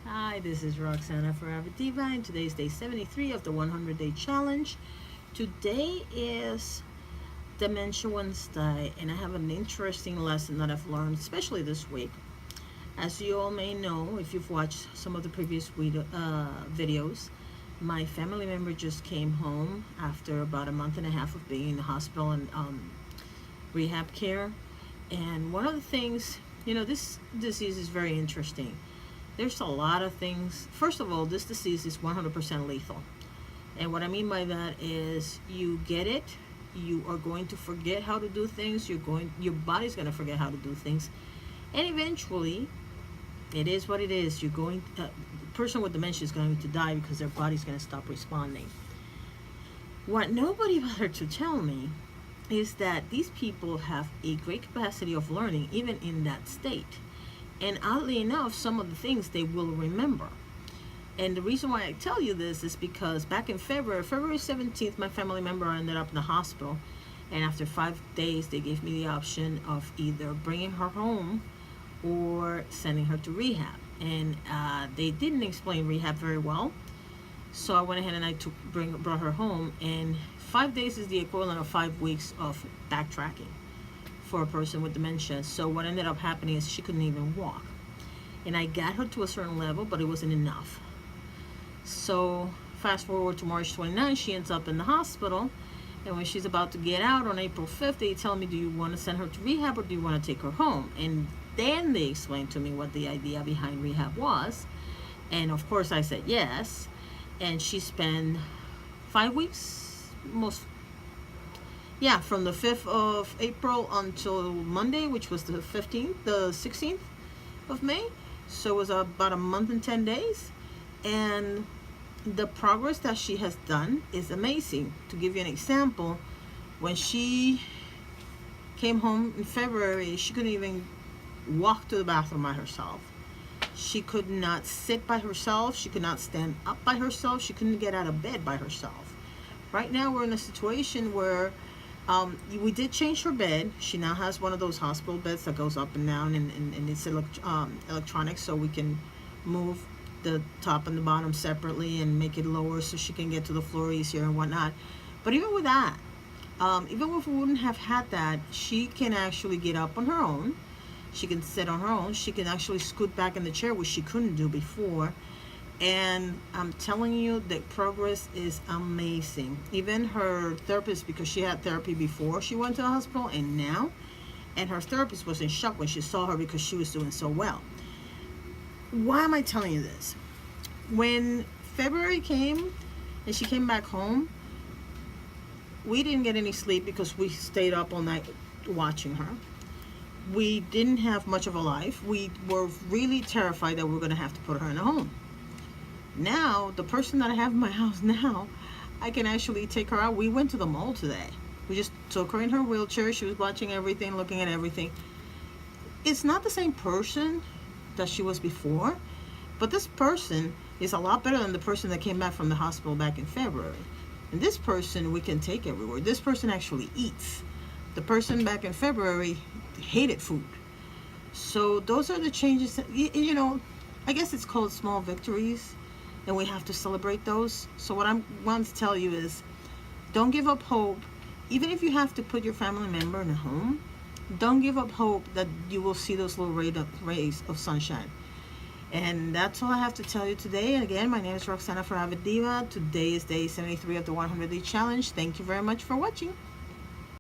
Hi, this is Roxana for Diva, and today's day 73 of the 100-day challenge. Today is Dementia Wednesday, and I have an interesting lesson that I've learned, especially this week. As you all may know, if you've watched some of the previous videos, my family member just came home after about a month and a half of being in the hospital and rehab care. And one of the things, this disease is very interesting. There's a lot of things. First of all, this disease is 100% lethal. And what I mean by that is you get it, you are going to forget how to do things, your body's going to forget how to do things. And eventually, it is what it is. The person with dementia is going to die because their body's going to stop responding. What nobody bothered to tell me is that these people have a great capacity of learning even in that state. And oddly enough, some of the things they will remember. And the reason why I tell you this is because back in February 17th, my family member ended up in the hospital. And after 5 days, they gave me the option of either bringing her home or sending her to rehab. And they didn't explain rehab very well. So I went ahead and I brought her home. And 5 days is the equivalent of 5 weeks of backtracking for a person with dementia. So what ended up happening is she couldn't even walk. And I got her to a certain level, but it wasn't enough. So fast forward to March 29th, she ends up in the hospital. And when she's about to get out on April 5th, they tell me, do you want to send her to rehab or do you want to take her home? And then they explained to me what the idea behind rehab was. And of course I said yes. And she spent 5 weeks, from the 5th of April until Monday, which was the 16th of May. So it was about a month and 10 days. And the progress that she has done is amazing. To give you an example, when she came home in February, she couldn't even walk to the bathroom by herself. She could not sit by herself. She could not stand up by herself. She couldn't get out of bed by herself. Right now we're in a situation where we did change her bed. She now has one of those hospital beds that goes up and down, and it's electronic, so we can move the top and the bottom separately and make it lower so she can get to the floor easier and whatnot. But even with that, even if we wouldn't have had that, she can actually get up on her own. She can sit on her own. She can actually scoot back in the chair, which she couldn't do before. And I'm telling you that progress is amazing. Even her therapist, because she had therapy before she went to the hospital and now, and her therapist was in shock when she saw her because she was doing so well. Why am I telling you this? When February came and she came back home, we didn't get any sleep because we stayed up all night watching her. We didn't have much of a life. We were really terrified that we were going to have to put her in a home. Now, the person that I have in my house now, I can actually take her out. We went to the mall today. We just took her in her wheelchair. She was watching everything, looking at everything. It's not the same person that she was before, but this person is a lot better than the person that came back from the hospital back in February. And this person we can take everywhere. This person actually eats. The person back in February hated food. So those are the changes that, I guess it's called small victories, and we have to celebrate those. So what I want to tell you is, don't give up hope. Even if you have to put your family member in a home, don't give up hope that you will see those little rays of sunshine. And that's all I have to tell you today. And again, my name is Roxana for Diva. Today is day 73 of the 100-day challenge. Thank you very much for watching.